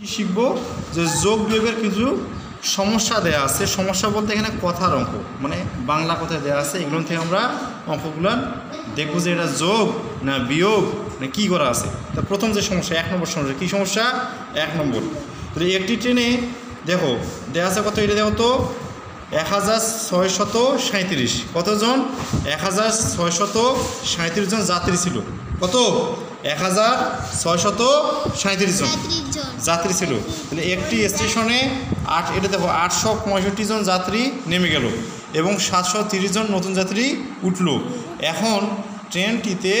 কি শিখব যে যোগ বিয়োগের কিছু সমস্যা দেয়া আছে। সমস্যা বলতে এখানে কথার অঙ্ক, মানে বাংলা কথায় দেওয়া আছে। এগুলো থেকে আমরা অঙ্কগুলো দেখব যে এটা যোগ না বিয়োগ না কী করা আছে। তা প্রথম যে সমস্যা, 1 নম্বর সমস্যা, কী সমস্যা? 1 নম্বর। তাহলে একটি ট্রেনে দেখো দেওয়া আছে কত, এটা দেখো তো 1637। কতজন? 1637 জন যাত্রী ছিল। কত? 1637 জন যাত্রী ছিল। তাহলে একটি স্টেশনে এটা দেখো 865 জন যাত্রী নেমে গেল এবং 730 জন নতুন যাত্রী উঠলো। এখন ট্রেনটিতে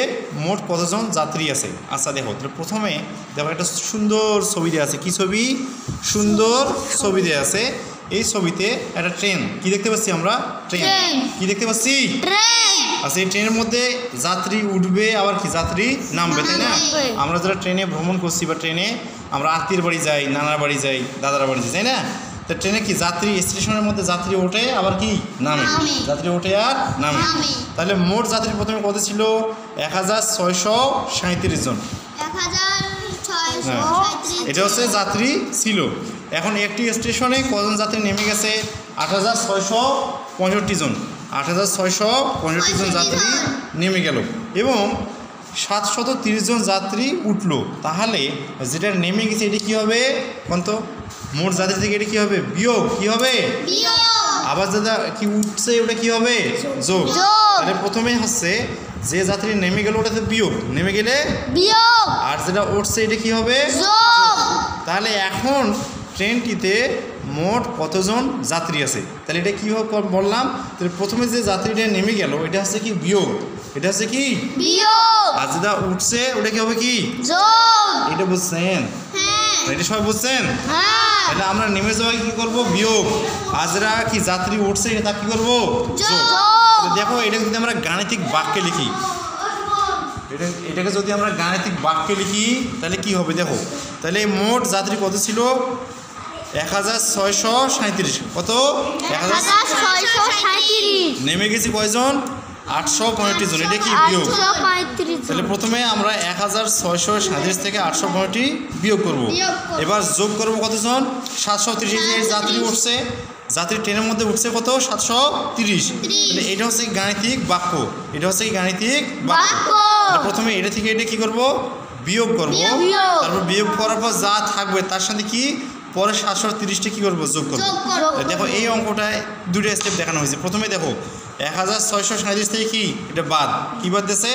মোট কতজন যাত্রী আছে? আচ্ছা দেখো, তাহলে প্রথমে দেখো একটা সুন্দর ছবি দেওয়া আছে। কি ছবি? সুন্দর ছবি দেওয়া আছে। এই ছবিতে একটা ট্রেন কি দেখতে পাচ্ছি আমরা? ট্রেন কি দেখতে পাচ্ছি? আচ্ছা, এই ট্রেনের মধ্যে যাত্রী উঠবে আবার কি যাত্রী নামবে, তাই না? আমরা যারা ট্রেনে ভ্রমণ করছি বা ট্রেনে আমরা আত্মীয়ের বাড়ি যাই, নানার বাড়ি যাই, দাদার বাড়ি যাই, তাই না? তো ট্রেনে কি যাত্রী স্টেশনের মধ্যে যাত্রী ওঠে আবার কি নামে, যাত্রী ওঠে আর নামে। তাহলে মোট যাত্রী প্রথমে কত ছিল? 1637 জন। এটা হচ্ছে যাত্রী ছিল। এখন একটি স্টেশনে কজন যাত্রী নেমে গেছে? 8665 জন। 8665 জন যাত্রী নেমে গেল এবং 730 জন যাত্রী উঠলো। তাহলে যেটা নেমে গেছে এটা কী হবে? কোন তো মোট যাত্রী থেকে এটা কী হবে? বিয়োগ। কী হবে? আবার যেটা কি উঠছে ওটা কী হবে? যোগ। তাহলে প্রথমে হচ্ছে যে যাত্রী নেমে গেল ওটাতে বিয়োগ, নেমে গেলে বিয়োগ, আর যেটা উঠছে এটা কী হবে? যোগ। তাহলে এখন ট্রেনটিতে মোট কতজন যাত্রী আছে? তাহলে এটা কী বললাম? তাহলে প্রথমে যে যাত্রীটা নেমে গেল এটা হচ্ছে কি? বিয়োগ। এটা হচ্ছে কি? বিয়োগ। আর যেটা উঠছে ওটা কি হবে? কি? যোগ। এটা বুঝছেন? এটা সবাই বুঝছেন? তাহলে আমরা নেমে যাওয়াই কী করবো? বিয়োগ। আর যেটা কি যাত্রী উঠছে এটা কী করবো? যোগ। দেখো এটা যদি আমরা গাণিতিক বাক্যে লিখি, এটাকে যদি আমরা গাণিতিক বাক্যে লিখি তাহলে কি হবে? দেখো তাহলে মোট যাত্রী কত ছিল? 1637। কত? 1637। নেমে গেছি কয়জন? 865 জন। এটা কি? বিয়োগ। তাহলে প্রথমে আমরা 1637 থেকে 865 বিয়োগ করব। এবার যোগ করব কতজন? 730 যাত্রী উঠছে, যাত্রী ট্রেনের মধ্যে উঠছে কত? 730। তাহলে এটা হচ্ছে গাণিতিক বাক্য। এটা হচ্ছে গাণিতিক বাক্য। প্রথমে এটা থেকে এটা কি করব? বিয়োগ করব। তারপর বিয়োগ করার পর যা থাকবে তার সাথে কি পরে 730টা কী করবো? যোগ করবো। দেখো এই অঙ্কটায় দুটো স্টেপ দেখানো হয়েছে। প্রথমে দেখো 1637 থেকে কি এটা বাদ, কী বাদ দিয়েছে?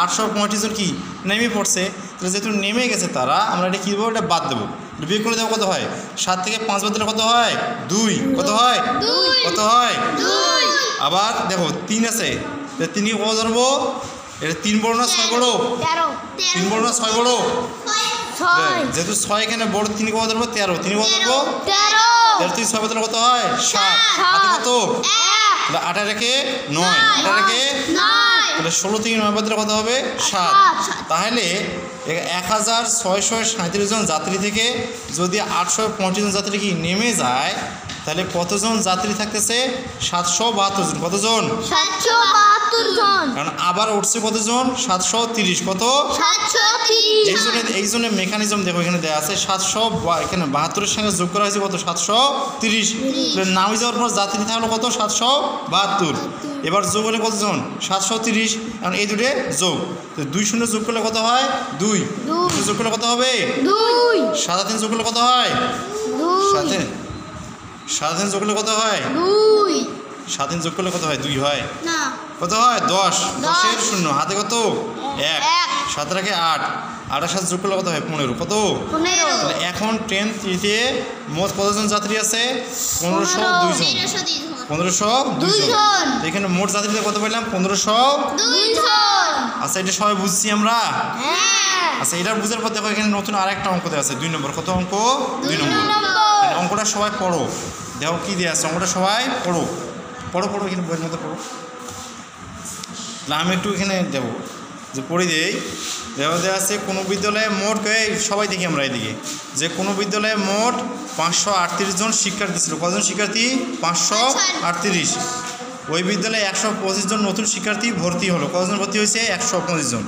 865 জন কি নেমে পড়ছে। তাহলে যেহেতু নেমে গেছে তারা, আমরা এটা কী দেবো? এটা বাদ দেবো। বিয়োগ করে দেবো কত হয়? 7 থেকে 5 বাদ দিলে কত হয়? 2। কত হয়? কত হয়? আবার দেখো 3 আছে, 3 কত ধরবো? এটা 3 বড় না 6 বড়? 3 বড় না 6 বড়? যেহেতু 6 এখানে বড়, 3 কত ধরবো? 13। 3 কত ধরবো? 13 থেকে 6 বদলে কত হয়? 7। হাতে কত? 8 রেখে 9, 8 রেখে 9, তাহলে 16 থেকে 9 বদলে কত হবে? 7। তাহলে 1637 জন যাত্রী থেকে যদি 865 জন যাত্রী কি নেমে যায় তাহলে কতজন যাত্রী থাকতেছে? 772 জন। কতজন? 772 জন। কারণ আবার উঠছে কতজন? 730। কত? 730। এই জন্য মেকানিজম দেখো এখানে দেওয়া আছে 700, এখানে 72-এর সঙ্গে যোগ করা হয়েছে কত? 730। নামে যাওয়ার পর যাত্রী থাকলো কত? 772। এবার যোগ হলে কতজন? 730। কারণ এই দুটো যোগ, 2 শূন্য যোগ করলে কত হয়? 2। যোগ করলে কত হবে? 2। 7 যোগ করলে কত হয়? 7 যোগ করলে কত হয়? 2। 7 যোগ করলে কত হয়? 2 হয় না। কত হয়? 10। 10-এর শূন্য হাতে কত? 1। 7 রেখে 8, 8-এর সাথে যোগ করলে কত হয়? 15। কত? 15। তাহলে এখন ট্রেনটিতে মোট কতজন যাত্রী আছে? 1502 জন। 1502 জন। এখানে মোট যাত্রীতে কত পেলাম? 1502 জন। আচ্ছা, এটা সবাই বুঝছি আমরা? আচ্ছা, এটা বুঝার পর দেখো এখানে নতুন আরেকটা অঙ্ক দেওয়া আছে 2 নম্বর। কত অঙ্ক? 2 নম্বর। অঙ্কটা সবাই পড়ো। দেখো কী দেওয়া আছে অঙ্কটা, সবাই পড়ো পড়ো পড়ো এখানে বইয়ের মধ্যে পড়ো। আমি একটু এখানে দেবো যে পড়ে দেই। দেওয়া আছে কোনো বিদ্যালয়ে মোট, সবাই দেখি আমরা এদিকে, যে কোনো বিদ্যালয়ে মোট 538 জন শিক্ষার্থী ছিল। কজন শিক্ষার্থী? 538। ওই বিদ্যালয়ে 125 জন নতুন শিক্ষার্থী ভর্তি হলো। কতজন ভর্তি হয়েছে? 125 জন।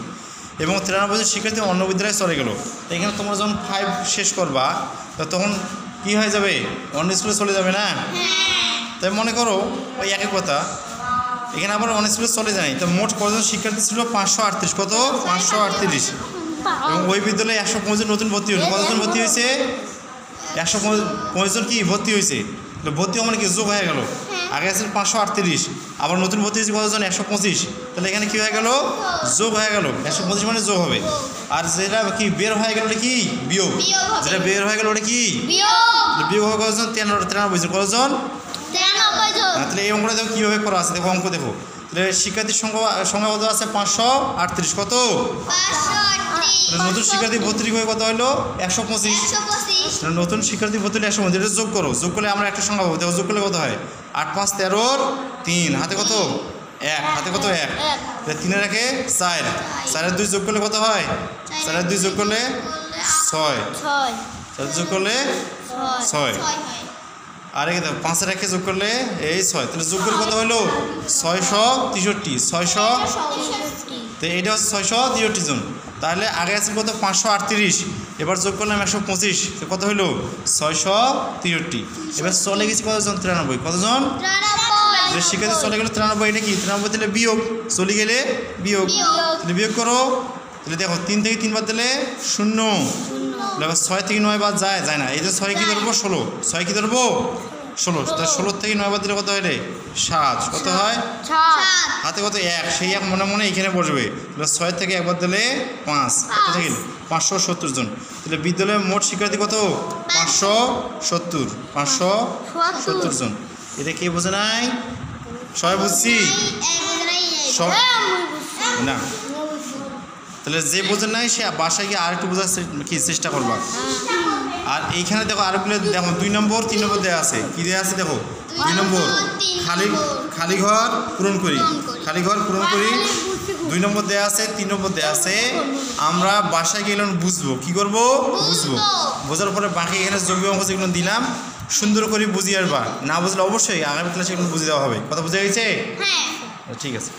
এবং 93 জন শিক্ষার্থী অন্য বিদ্যালয়ে চলে গেল। এখানে তোমরা যখন 5 শেষ করবা তখন কি হয়ে যাবে, অন্য স্কুলে চলে যাবে না? তাই মনে করো ওই একই কথা, এখানে আবার অন্য স্কুলে চলে যায়। তো মোট কতজন শিক্ষার্থী ছিল? 538। কত? 538। এবং ওই বিদ্যালয়ে 105 জন নতুন ভর্তি হয়েছে। কতজন ভর্তি হয়েছে? 105 জন কি ভর্তি হয়েছে? ভর্তি হওয়া মানে কি যোগ হয়ে গেল। আগে আছে 538, আবার নতুন ভর্তি হয়েছে কতজন? 125। তাহলে এখানে কি হয়ে গেল? যোগ হয়ে গেল। 125 মানে যোগ হবে। আর যেটা কি বের হয়ে গেল ওটা কি? বিয়োগ। যেটা বের হয়ে গেল ওটা কি? বিয়োগ হবে কতজন? 93 জন। কতজন? 93 জন। তাহলে এই অঙ্কটা দেখো কীভাবে করা আছে, দেখো অঙ্ক দেখো। তাহলে শিক্ষার্থীর সংখ্যা কত আছে? 538। কত? 538। নতুন শিক্ষার্থী ভর্তি হয়ে কত হলো? 125। নতুন শিক্ষার্থী ভর্তি হলে 125। এটা যোগ করো, যোগ করলে আমরা একটা সংখ্যা পাবো। দেখো যোগ করলে কত হয়? 8 5 13, 3 হাতে কত? 1 হাতে কত? 1। 3 রাখে 4, 4 2 যোগ করলে কত হয়? 4 2 যোগ করলে 6, 4 যোগ করলে 6। আর এই দেখো 5 রেখে যোগ করলে এই 6। তাহলে যোগ করলে কত হলো? 663। 600, তো এইটা হচ্ছে 663 জন। তাহলে আগে আছে কত? 538। এবার যোগ করলাম 125, তো কত হলো? 663। এবার চলে গেছি কতজন? 93। কতজন? 93। শিক্ষার্থী চলে গেল 93। এটা কি? 93 তাহলে বিয়োগ, চলে গেলে বিয়োগ। তাহলে বিয়োগ করো। তাহলে দেখো 3 থেকে 3 বাদ দিলে 0। 6 থেকে 9 বাদ যায় না। এই যে 6 কি ধরবো? 16। 6 কি ধরবো? 16। তাহলে 16 থেকে 9 বাদ দিলে কত হয় রে? 7। কত হয়? হাতে কত? 1। সেই 1 মনে মনে এখানে বসবে। তাহলে 6 থেকে 1 বাদ দিলে 5। কত থেকে? 570 জন। তাহলে বিদ্যালয়ের মোট শিক্ষার্থী কত? 570। 570 জন। এটা কে বোঝে নাই? সবাই বুঝছি? সব না। তাহলে যে বোঝে নাই সে বাসায় গিয়ে আর একটু বোঝার কি চেষ্টা করবা। আর এইখানে দেখো আরেকগুলো দেখো 2 নম্বর 3 নম্বর দেওয়া আছে। কি দেওয়া আছে দেখো? 2 নম্বর খালি ঘর পূরণ করি। খালি ঘর পূরণ করি 2 নম্বর দেওয়া আছে, 3 নম্বর দেওয়া আছে। আমরা বাসায় গেলে বুঝবো। কি করব? বুঝবো। বোঝার পরে বাকি এখানে যোগ্য অঙ্ক যেগুলো দিলাম সুন্দর করে বুঝিয়ে আসবা। না বুঝলে অবশ্যই আগামী ক্লাসে এগুলো বুঝিয়ে দেওয়া হবে। কথা বুঝে গেছে? হ্যাঁ। ঠিক আছে।